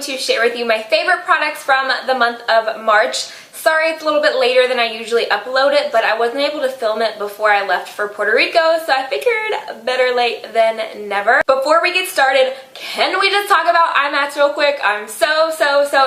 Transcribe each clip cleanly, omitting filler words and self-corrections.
to share with you my favorite products from the month of March. Sorry it's a little bit later than I usually upload it, but I wasn't able to film it before I left for Puerto Rico, so I figured better late than never. Before we get started, can we just talk about IMATS real quick? I'm so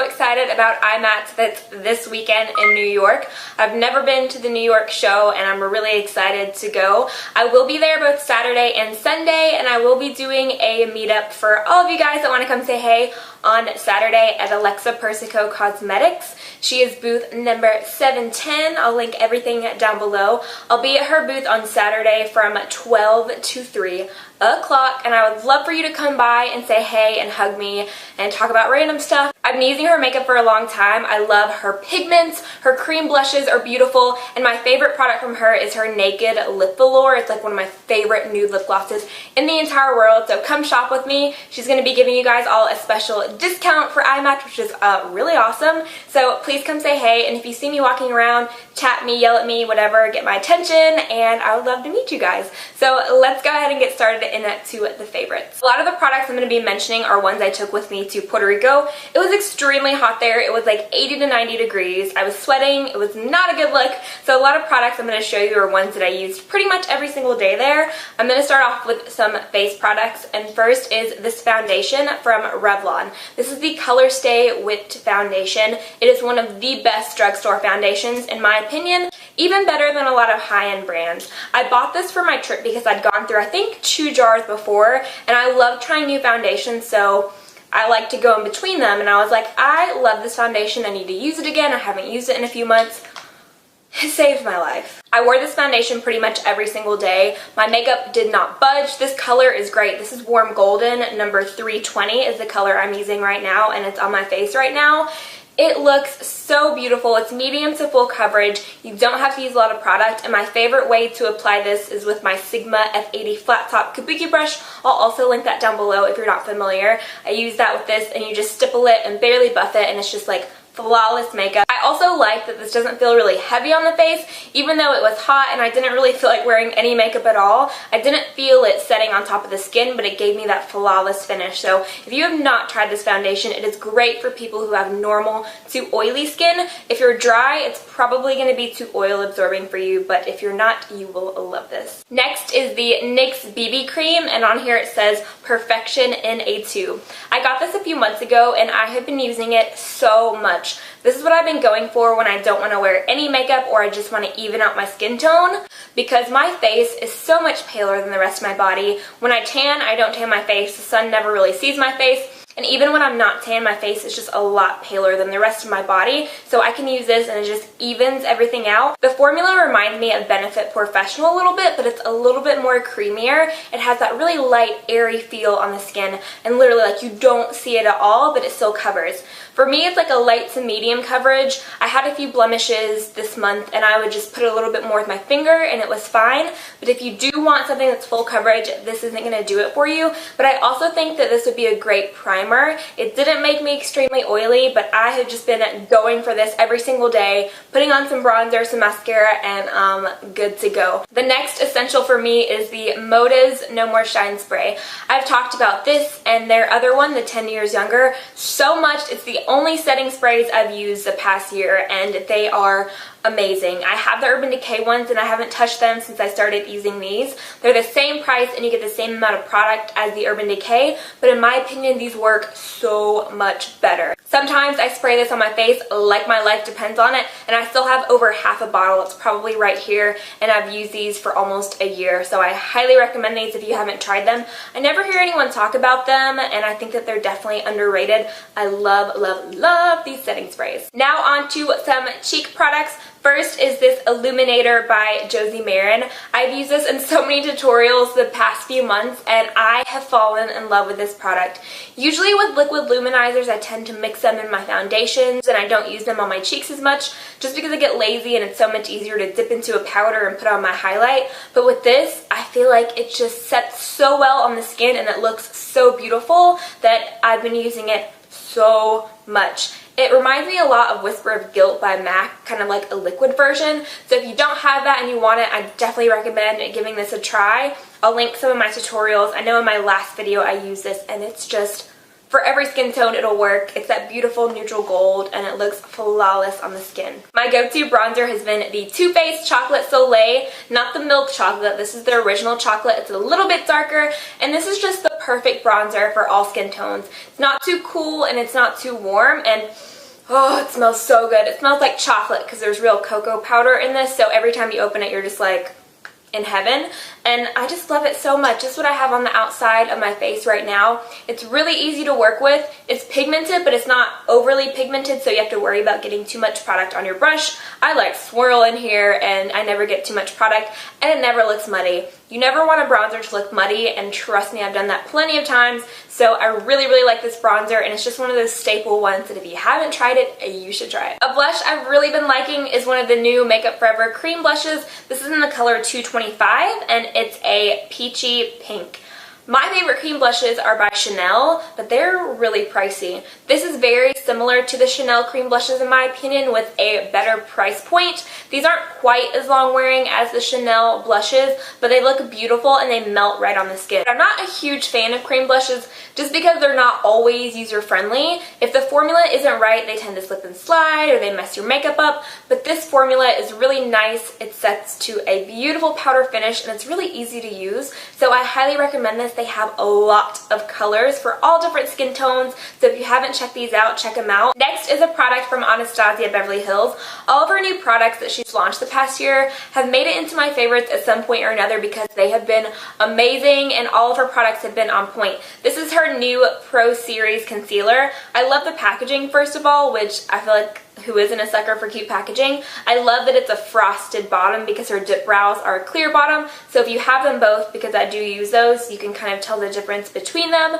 excited about IMATS that's this weekend in New York. I've never been to the New York show and I'm really excited to go. I will be there both Saturday and Sunday, and I will be doing a meetup for all of you guys that want to come say hey on Saturday at Alexa Persico Cosmetics. She is booth number 710. I'll link everything down below. I'll be at her booth on Saturday from 12 to 3 o'clock, and I would love for you to come by and say hey and hug me and talk about random stuff. I've been using her makeup for a long time. I love her pigments. Her cream blushes are beautiful, and my favorite product from her is her Naked Lip Velour. It's like one of my favorite nude lip glosses in the entire world, so come shop with me. She's going to be giving you guys all a special discount for IMATS, which is really awesome. So please come say hey, and if you see me walking around, chat me, yell at me, whatever, get my attention, and I would love to meet you guys. So let's go ahead and get started into the favorites. A lot of the products I'm going to be mentioning are ones I took with me to Puerto Rico. It was extremely hot there. It was like 80 to 90 degrees. I was sweating. It was not a good look. So a lot of products I'm going to show you are ones that I used pretty much every single day there. I'm going to start off with some face products, and first is this foundation from Revlon. This is the Color Stay Whipped Foundation. It is one of the best drugstore foundations in my opinion, even better than a lot of high-end brands. I bought this for my trip because I'd gone through I think 2 jars before, and I love trying new foundations, so I like to go in between them, and I was like, I love this foundation, I need to use it again. I haven't used it in a few months. It saved my life. I wore this foundation pretty much every single day. My makeup did not budge. This color is great. This is Warm Golden, number 320 is the color I'm using right now, and it's on my face right now. It looks so beautiful. It's medium to full coverage. You don't have to use a lot of product, and my favorite way to apply this is with my Sigma F80 flat top kabuki brush. I'll also link that down below if you're not familiar. I use that with this, and you just stipple it and barely buff it, and it's just like flawless makeup. I also like that this doesn't feel really heavy on the face, even though it was hot and I didn't really feel like wearing any makeup at all. I didn't feel it setting on top of the skin, but it gave me that flawless finish. So if you have not tried this foundation, it is great for people who have normal to oily skin. If you're dry, it's probably going to be too oil absorbing for you, but if you're not, you will love this. Next is the NYX BB cream, and on here it says Perfection in a Tube. I got this a few months ago and I have been using it so much. This is what I've been going for when I don't want to wear any makeup or I just want to even out my skin tone, because my face is so much paler than the rest of my body. When I tan, I don't tan my face. The sun never really sees my face. And even when I'm not tan, my face is just a lot paler than the rest of my body. So I can use this and it just evens everything out. The formula reminds me of Benefit Professional a little bit, but it's a little bit more creamier. It has that really light, airy feel on the skin, and literally like you don't see it at all, but it still covers. For me, it's like a light to medium coverage. I had a few blemishes this month and I would just put a little bit more with my finger and it was fine. But if you do want something that's full coverage, this isn't going to do it for you. But I also think that this would be a great primer. It didn't make me extremely oily, but I have just been going for this every single day, putting on some bronzer, some mascara, and I'm good to go. The next essential for me is the Moda's No More Shine Spray. I've talked about this and their other one, the 10 Years Younger, so much. It's the only setting sprays I've used the past year, and they are amazing. I have the Urban Decay ones and I haven't touched them since I started using these. They're the same price and you get the same amount of product as the Urban Decay, but in my opinion these work so much better. Sometimes I spray this on my face like my life depends on it, and I still have over half a bottle. It's probably right here, and I've used these for almost a year, so I highly recommend these if you haven't tried them. I never hear anyone talk about them, and I think that they're definitely underrated. I love these setting sprays. Now on to some cheek products. First is this Illuminator by Josie Maran. I've used this in so many tutorials the past few months and I have fallen in love with this product. Usually with liquid luminizers I tend to mix them in my foundations and I don't use them on my cheeks as much just because I get lazy and it's so much easier to dip into a powder and put on my highlight. But with this, I feel like it just sets so well on the skin and it looks so beautiful that I've been using it so much. It reminds me a lot of Whisper of Guilt by MAC, kind of like a liquid version. So if you don't have that and you want it, I definitely recommend giving this a try. I'll link some of my tutorials. I know in my last video I used this and it's just For every skin tone, it'll work. It's that beautiful neutral gold, and it looks flawless on the skin. My go-to bronzer has been the Too Faced Chocolate Soleil, not the milk chocolate. This is the original chocolate. It's a little bit darker, and this is just the perfect bronzer for all skin tones. It's not too cool, and it's not too warm, and oh, it smells so good. It smells like chocolate because there's real cocoa powder in this, so every time you open it, you're just like in heaven, and I just love it so much. This is what I have on the outside of my face right now. It's really easy to work with. It's pigmented, but it's not overly pigmented, so you have to worry about getting too much product on your brush. I like swirl in here, and I never get too much product, and it never looks muddy. You never want a bronzer to look muddy, and trust me, I've done that plenty of times. So I really, really like this bronzer, and it's just one of those staple ones that if you haven't tried it, you should try it. A blush I've really been liking is one of the new Makeup Forever cream blushes. This is in the color 225, and it's a peachy pink. My favorite cream blushes are by Chanel, but they're really pricey. This is very similar to the Chanel cream blushes in my opinion, with a better price point. These aren't quite as long wearing as the Chanel blushes, but they look beautiful and they melt right on the skin. I'm not a huge fan of cream blushes just because they're not always user friendly. If the formula isn't right, they tend to slip and slide or they mess your makeup up, but this formula is really nice. It sets to a beautiful powder finish and it's really easy to use, so I highly recommend this. They have a lot of colors for all different skin tones, so if you haven't checked these out, check them out. Next is a product from Anastasia Beverly Hills. All of her new products that she's launched the past year have made it into my favorites at some point or another because they have been amazing and all of her products have been on point. This is her new Pro Series Concealer. I love the packaging, first of all, which I feel like who isn't a sucker for cute packaging. I love that it's a frosted bottom because her dip brows are a clear bottom, so if you have them both, because I do use those, you can kind of tell the difference between them.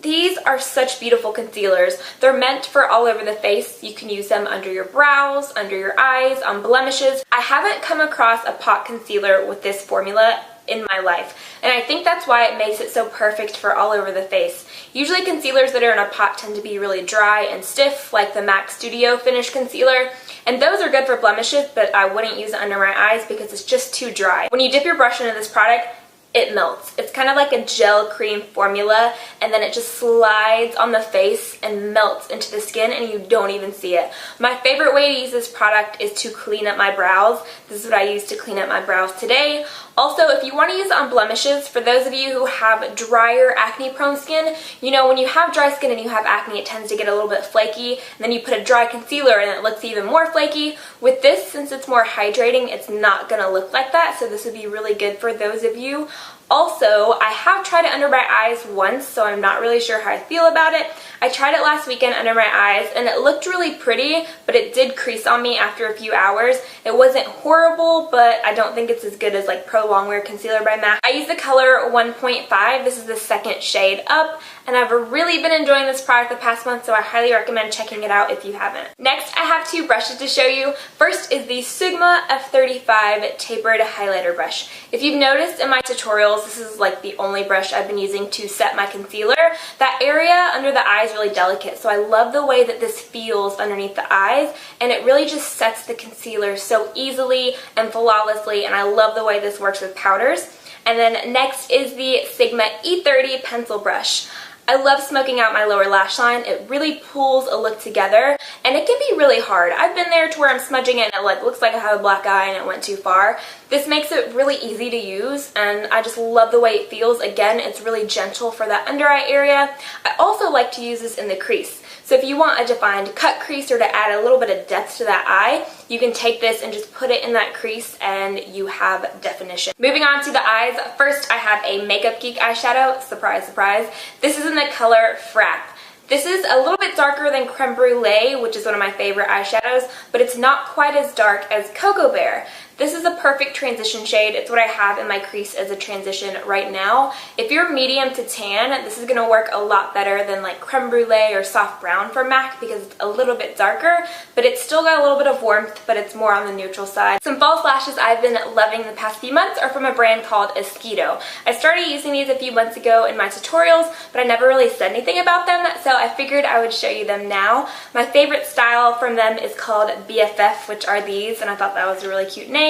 These are such beautiful concealers. They're meant for all over the face. You can use them under your brows, under your eyes, on blemishes. I haven't come across a pot concealer with this formula in my life, and I think that's why it makes it so perfect for all over the face. Usually concealers that are in a pot tend to be really dry and stiff, like the MAC Studio Finish Concealer, and those are good for blemishes, but I wouldn't use it under my eyes because it's just too dry. When you dip your brush into this product, it melts. It's kind of like a gel cream formula, and then it just slides on the face and melts into the skin and you don't even see it. My favorite way to use this product is to clean up my brows. This is what I used to clean up my brows today. Also, if you want to use it on blemishes, for those of you who have drier acne-prone skin, you know when you have dry skin and you have acne, it tends to get a little bit flaky, and then you put a dry concealer and it looks even more flaky. With this, since it's more hydrating, it's not going to look like that, so this would be really good for those of you. Also, I have tried it under my eyes once, so I'm not really sure how I feel about it. I tried it last weekend under my eyes, and it looked really pretty, but it did crease on me after a few hours. It wasn't horrible, but I don't think it's as good as like Pro Longwear Concealer by MAC. I use the color 1.5. This is the second shade up, and I've really been enjoying this product the past month, so I highly recommend checking it out if you haven't. Next, I have two brushes to show you. First is the Sigma F35 Tapered Highlighter Brush. If you've noticed in my tutorials, this is like the only brush I've been using to set my concealer. That area under the eye is really delicate, so I love the way that this feels underneath the eyes, and it really just sets the concealer so easily and flawlessly, and I love the way this works with powders. And then next is the Sigma E30 Pencil Brush. I love smoking out my lower lash line. It really pulls a look together, and it can be really hard. I've been there to where I'm smudging it and it like looks like I have a black eye and it went too far. This makes it really easy to use, and I just love the way it feels. Again, it's really gentle for that under eye area. I also like to use this in the crease. So if you want a defined cut crease or to add a little bit of depth to that eye, you can take this and just put it in that crease and you have definition. Moving on to the eyes, first I have a Makeup Geek eyeshadow. Surprise, surprise. This is in the color Frap. This is a little bit darker than Creme Brulee, which is one of my favorite eyeshadows, but it's not quite as dark as Cocoa Bear. This is a perfect transition shade. It's what I have in my crease as a transition right now. If you're medium to tan, this is going to work a lot better than like Creme Brulee or Soft Brown from MAC because it's a little bit darker, but it's still got a little bit of warmth, but it's more on the neutral side. Some false lashes I've been loving the past few months are from a brand called Esquito. I started using these a few months ago in my tutorials, but I never really said anything about them, so I figured I would show you them now. My favorite style from them is called BFF, which are these, and I thought that was a really cute name.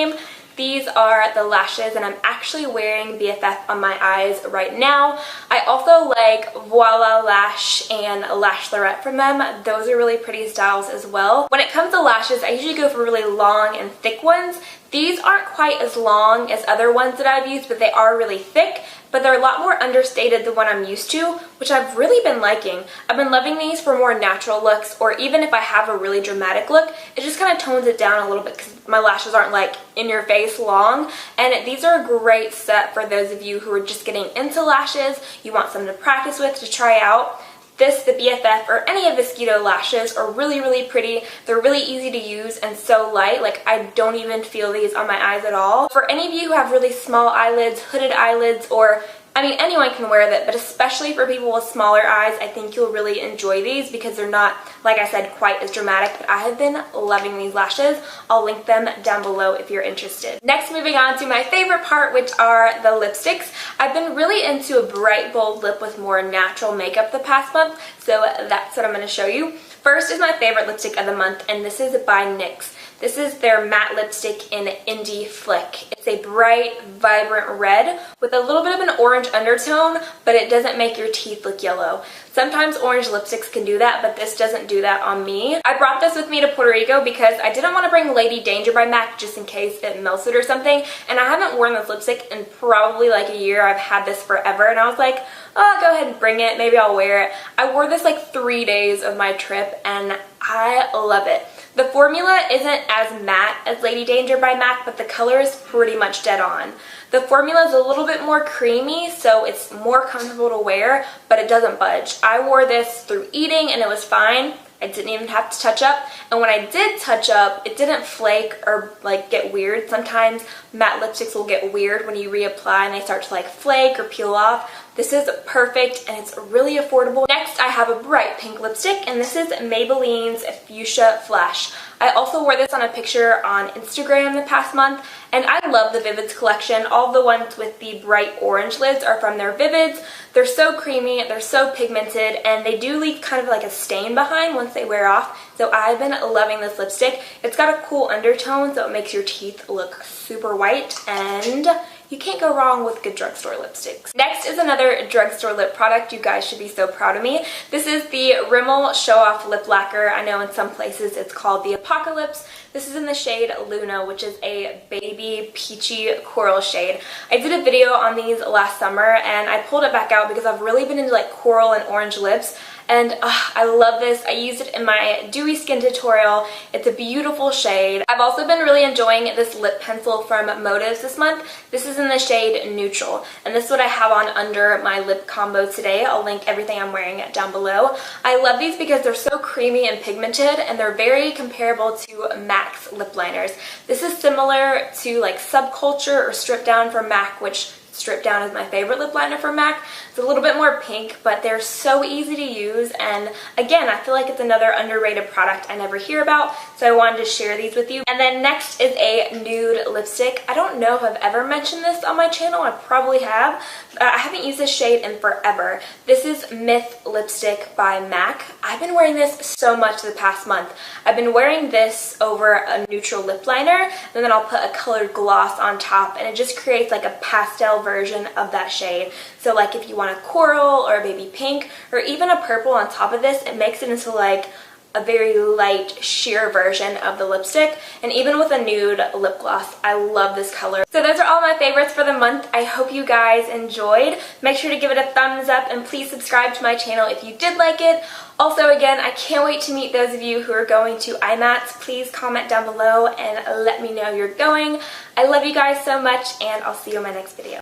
these are the lashes, and I'm actually wearing BFF on my eyes right now. I also like Voila Lash and Lash Lorette from them. Those are really pretty styles as well. When it comes to lashes, I usually go for really long and thick ones. These aren't quite as long as other ones that I've used, but they are really thick, but they're a lot more understated than what I'm used to, which I've really been liking. I've been loving these for more natural looks, or even if I have a really dramatic look, it just kind of tones it down a little bit because my lashes aren't like in your face long. And these are a great set for those of you who are just getting into lashes, you want something to practice with, to try out. This, the BFF, or any of the Skeeto lashes are really, really pretty. They're really easy to use and so light. Like, I don't even feel these on my eyes at all. For any of you who have really small eyelids, hooded eyelids, or I mean, anyone can wear that, but especially for people with smaller eyes, I think you'll really enjoy these because they're not, like I said, quite as dramatic, but I have been loving these lashes. I'll link them down below if you're interested. Next, moving on to my favorite part, which are the lipsticks. I've been really into a bright, bold lip with more natural makeup the past month, so that's what I'm going to show you. First is my favorite lipstick of the month, and this is by NYX. This is their matte lipstick in Indie Flick. It's a bright, vibrant red with a little bit of an orange undertone, but it doesn't make your teeth look yellow. Sometimes orange lipsticks can do that, but this doesn't do that on me. I brought this with me to Puerto Rico because I didn't want to bring Lady Danger by MAC just in case it melted or something, and I haven't worn this lipstick in probably like a year. I've had this forever, and I was like, oh, I'll go ahead and bring it. Maybe I'll wear it. I wore this like 3 days of my trip, and I love it. The formula isn't as matte as Lady Danger by MAC, but the color is pretty much dead on. The formula is a little bit more creamy, so it's more comfortable to wear, but it doesn't budge. I wore this through eating and it was fine. I didn't even have to touch up, and when I did touch up, it didn't flake or like get weird. Sometimes matte lipsticks will get weird when you reapply and they start to like flake or peel off. This is perfect and it's really affordable. Next, I have a bright pink lipstick, and this is Maybelline's Fuchsia Flash. I also wore this on a picture on Instagram the past month, and I love the Vivids collection. All the ones with the bright orange lids are from their Vivids. They're so creamy, they're so pigmented, and they do leave kind of like a stain behind once they wear off. So I've been loving this lipstick. It's got a cool undertone, so it makes your teeth look super white, and you can't go wrong with good drugstore lipsticks. Next is another drugstore lip product. You guys should be so proud of me. This is the Rimmel Show Off Lip Lacquer. I know in some places it's called the Apocalypse. This is in the shade Luna, which is a baby peachy coral shade. I did a video on these last summer, and I pulled it back out because I've really been into like coral and orange lips. And I love this. I used it in my dewy skin tutorial. It's a beautiful shade. I've also been really enjoying this lip pencil from Motives this month. This is in the shade Neutral, and this is what I have on under my lip combo today. I'll link everything I'm wearing down below. I love these because they're so creamy and pigmented, and they're very comparable to MAC's lip liners. This is similar to like Subculture or Strip Down from MAC, which Strip Down is my favorite lip liner from MAC. It's a little bit more pink, but they're so easy to use, and again, I feel like it's another underrated product I never hear about, so I wanted to share these with you. And then next is a nude lipstick. I don't know if I've ever mentioned this on my channel. I probably have. I haven't used this shade in forever. This is Myth Lipstick by MAC. I've been wearing this so much the past month. I've been wearing this over a neutral lip liner, and then I'll put a colored gloss on top, and it just creates like a pastel version of that shade. So like if you want a coral or a baby pink or even a purple on top of this, it makes it into like a very light sheer version of the lipstick. And even with a nude lip gloss, I love this color. So those are all my favorites for the month. I hope you guys enjoyed. Make sure to give it a thumbs up, and please subscribe to my channel if you did like it. Also, again, I can't wait to meet those of you who are going to IMATS. Please comment down below and let me know you're going. I love you guys so much, and I'll see you in my next video.